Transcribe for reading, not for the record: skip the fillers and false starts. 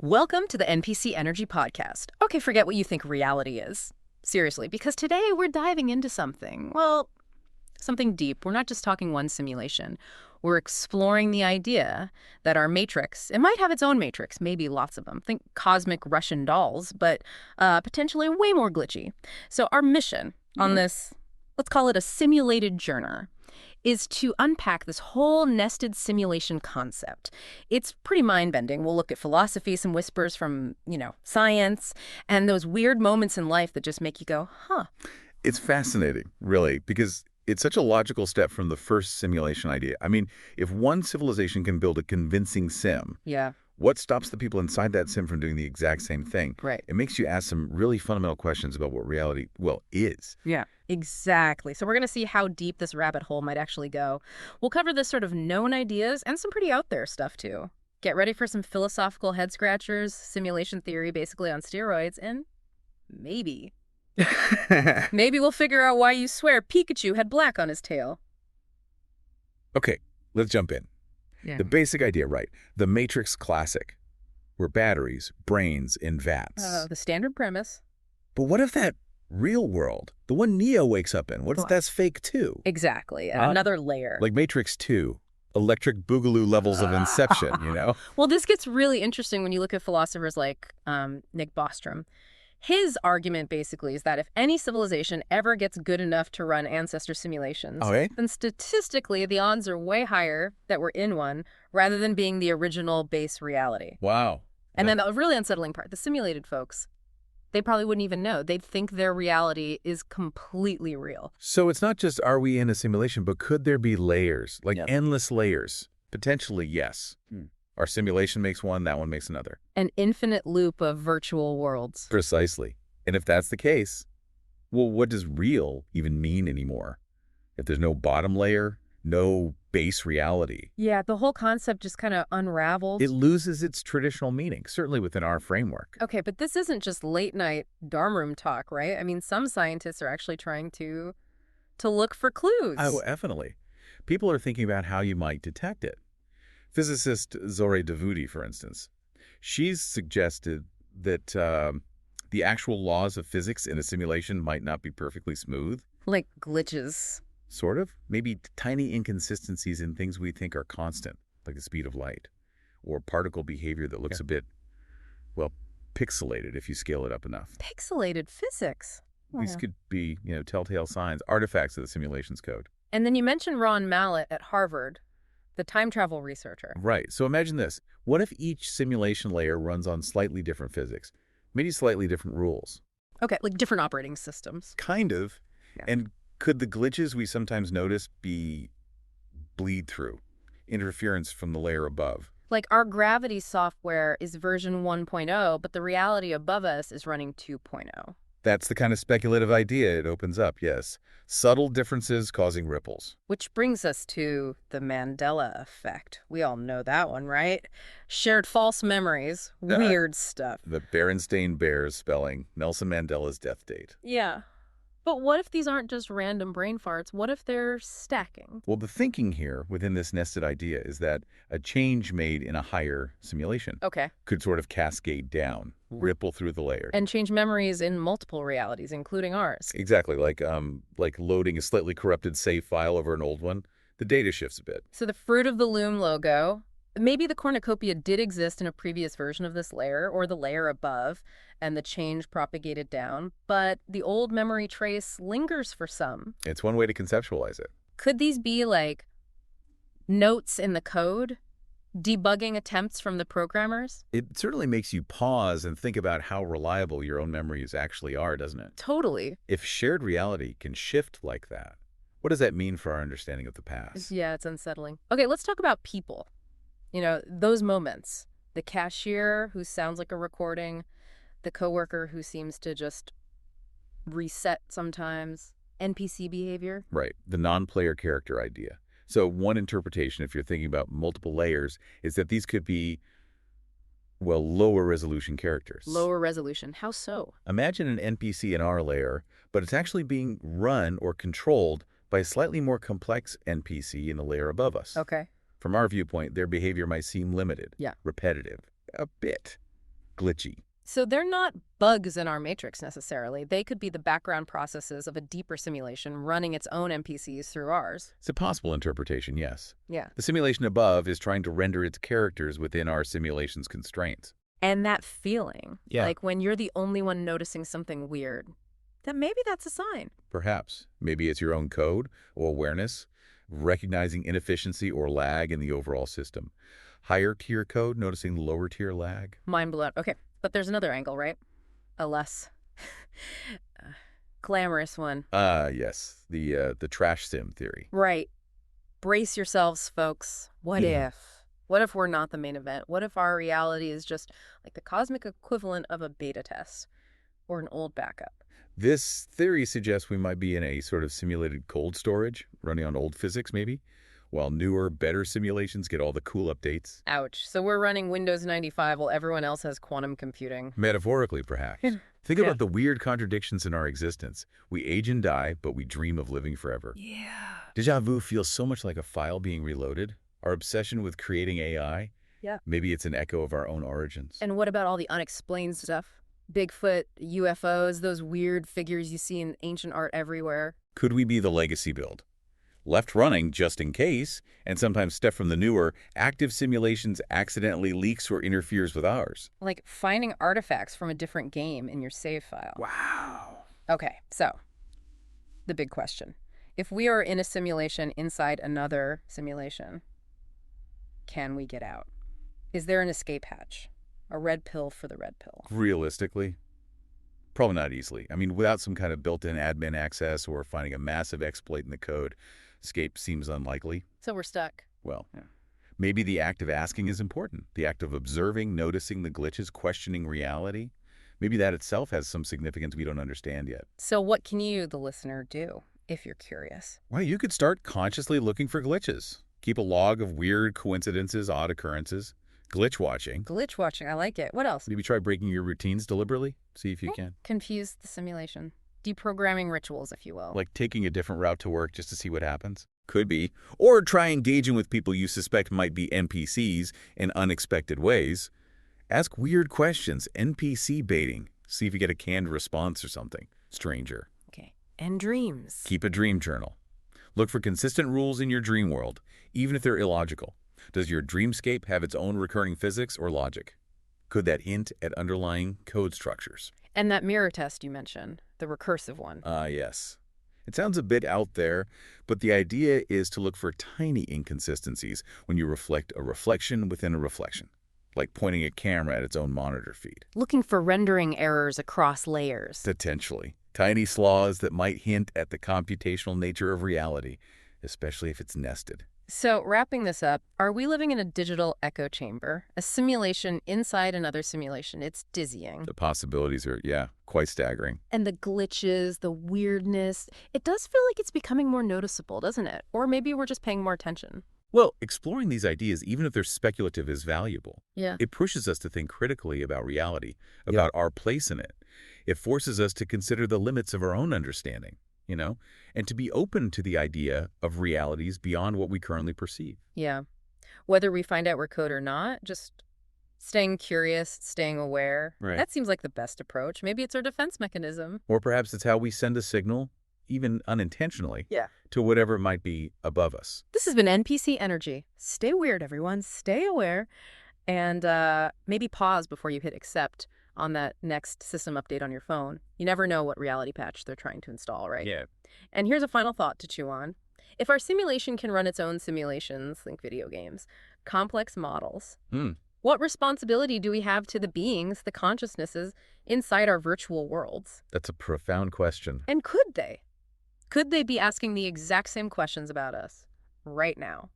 Welcome to the NPC Energy Podcast. Okay, forget what you think reality is. Seriously, because today we're diving into something, well, something deep. We're not just talking one simulation. We're exploring the idea that our matrix, it might have its own matrix, maybe lots of them. Think cosmic Russian dolls, but potentially way more glitchy. So our mission on this, let's call it a simulated journey, is to unpack this whole nested simulation concept. It's pretty mind-bending. We'll look at philosophy, some whispers from, science, and those weird moments in life that just make you go, huh. It's fascinating, really, because it's such a logical step from the first simulation idea. I mean, if one civilization can build a convincing sim, Yeah, what stops the people inside that sim from doing the exact same thing? right. It makes you ask some really fundamental questions about what reality, well, is. Yeah, exactly. So we're going to see how deep this rabbit hole might actually go. We'll cover this sort of known ideas and some pretty out there stuff, too. Get ready for some philosophical head scratchers, simulation theory basically on steroids, and maybe we'll figure out why you swear Pikachu had black on his tail. Okay, let's jump in. Yeah. The basic idea, right? The Matrix classic. We're batteries, brains in vats. The standard premise. But what if that real world, the one Neo wakes up in, what if that's fake too? Exactly. Another layer. Like Matrix 2, electric boogaloo levels of Inception, you know? Well, this gets really interesting when you look at philosophers like Nick Bostrom. His argument basically is that if any civilization ever gets good enough to run ancestor simulations, then statistically the odds are way higher that we're in one rather than being the original base reality. Wow. And then the really unsettling part, the simulated folks, they probably wouldn't even know. They'd think their reality is completely real. So it's not just are we in a simulation, but could there be layers, like Yep. endless layers? Potentially, yes. Our simulation makes one, that one makes another. An infinite loop of virtual worlds. Precisely. And if that's the case, well, what does real even mean anymore? If there's no bottom layer, no base reality, Yeah, the whole concept just kind of unravels. it loses its traditional meaning, certainly within our framework. Okay, but this isn't just late night dorm room talk, right? I mean, some scientists are actually trying to look for clues. Oh, definitely. People are thinking about how you might detect it. Physicist Zore Davudi, for instance, she's suggested that the actual laws of physics in a simulation might not be perfectly smooth. Like glitches. Sort of. Maybe tiny inconsistencies in things we think are constant, like the speed of light, or particle behavior that looks a bit, well, pixelated if you scale it up enough. Pixelated physics. These could be, telltale signs, artifacts of the simulations code. And then you mentioned Ron Mallett at Harvard, the time travel researcher. Right. So imagine this. What if each simulation layer runs on slightly different physics, maybe slightly different rules? Okay, like different operating systems. Kind of. Yeah. And could the glitches we sometimes notice be bleed through, interference from the layer above? Like our gravity software is version 1.0, but the reality above us is running 2.0. That's the kind of speculative idea it opens up, yes. Subtle differences causing ripples. Which brings us to the Mandela effect. We all know that one, right? Shared false memories, weird stuff. The Berenstain Bears spelling Nelson Mandela's death date. Yeah. But what if these aren't just random brain farts? What if they're stacking? Well, the thinking here within this nested idea is that a change made in a higher simulation Okay. could sort of cascade down, ripple through the layer. And change memories in multiple realities, including ours. Exactly, like loading a slightly corrupted save file over an old one. The data shifts a bit. So the Fruit of the Loom logo, maybe the cornucopia did exist in a previous version of this layer or the layer above, and the change propagated down, but the old memory trace lingers for some. It's one way to conceptualize it. Could these be like notes in the code? Debugging attempts from the programmers? It certainly makes you pause and think about how reliable your own memories actually are, doesn't it? Totally. If shared reality can shift like that, what does that mean for our understanding of the past? Yeah, it's unsettling. Okay, let's talk about people. Those moments. The cashier who sounds like a recording, the coworker who seems to just reset sometimes, NPC behavior. Right, the non-player character idea. So one interpretation, if you're thinking about multiple layers, is that these could be, well, lower resolution characters. Lower resolution. How so? Imagine an NPC in our layer, but it's actually being run or controlled by a slightly more complex NPC in the layer above us. Okay. From our viewpoint, their behavior might seem limited, Yeah. repetitive, a bit. glitchy. So they're not bugs in our matrix necessarily. They could be the background processes of a deeper simulation running its own NPCs through ours. It's a possible interpretation, yes. Yeah. The simulation above is trying to render its characters within our simulation's constraints. And that feeling, Yeah. like when you're the only one noticing something weird, then maybe that's a sign. Perhaps. Maybe it's your own code or awareness, recognizing inefficiency or lag in the overall system. Higher tier code noticing lower tier lag. Mind blown. Okay, but there's another angle, right? A less glamorous one. Yes. The trash sim theory. Right. Brace yourselves, folks. What Yeah. if? What if we're not the main event? What if our reality is just like the cosmic equivalent of a beta test or an old backup? This theory suggests we might be in a sort of simulated cold storage, running on old physics maybe, while newer, better simulations get all the cool updates. Ouch. So we're running Windows 95 while everyone else has quantum computing. Metaphorically, perhaps. Think Yeah. about the weird contradictions in our existence. We age and die, but we dream of living forever. Yeah. Déjà vu feels so much like a file being reloaded. Our obsession with creating AI, Yeah. maybe it's an echo of our own origins. And what about all the unexplained stuff? Bigfoot, UFOs, those weird figures you see in ancient art everywhere. Could we be the legacy build? Left running just in case, and sometimes stuff from the newer, active simulations accidentally leaks or interferes with ours. Like finding artifacts from a different game in your save file. Wow. Okay, so the big question. If we are in a simulation inside another simulation, can we get out? Is there an escape hatch? A red pill for the red pill? Realistically, probably not easily. I mean, without some kind of built-in admin access or finding a massive exploit in the code, escape seems unlikely. So we're stuck. Well, Yeah. maybe the act of asking is important. The act of observing, noticing the glitches, questioning reality. Maybe that itself has some significance we don't understand yet. So what can you, the listener, do if you're curious? Well, you could start consciously looking for glitches. Keep a log of weird coincidences, odd occurrences. Glitch watching. Glitch watching, I like it. What else? Maybe try breaking your routines deliberately. See if you can. Confuse the simulation. Deprogramming rituals, if you will. Like taking a different route to work just to see what happens. Could be. Or try engaging with people you suspect might be NPCs in unexpected ways. Ask weird questions, NPC baiting. See if you get a canned response or something. Stranger. Okay. And dreams. Keep a dream journal. Look for consistent rules in your dream world, even if they're illogical. Does your dreamscape have its own recurring physics or logic? Could that hint at underlying code structures? And that mirror test you mentioned, the recursive one. Yes. It sounds a bit out there, but the idea is to look for tiny inconsistencies when you reflect a reflection within a reflection, like pointing a camera at its own monitor feed. Looking for rendering errors across layers. Potentially. Tiny flaws that might hint at the computational nature of reality, especially if it's nested. So, wrapping this up, are we living in a digital echo chamber? A simulation inside another simulation? It's dizzying. The possibilities are, quite staggering. And the glitches, the weirdness, it does feel like it's becoming more noticeable, doesn't it? Or maybe we're just paying more attention. Well, exploring these ideas, even if they're speculative, is valuable. Yeah. It pushes us to think critically about reality, about our place in it. It forces us to consider the limits of our own understanding, and to be open to the idea of realities beyond what we currently perceive. Yeah. Whether we find out we're code or not, just staying curious, staying aware. Right. That seems like the best approach. Maybe it's our defense mechanism. Or perhaps it's how we send a signal, even unintentionally, to whatever might be above us. This has been NPC Energy. Stay weird, everyone. Stay aware. And maybe pause before you hit accept on that next system update on your phone. You never know what reality patch they're trying to install, right? Yeah. And here's a final thought to chew on. If our simulation can run its own simulations, think video games, complex models, what responsibility do we have to the beings, the consciousnesses inside our virtual worlds? That's a profound question. And could they? Could they be asking the exact same questions about us right now?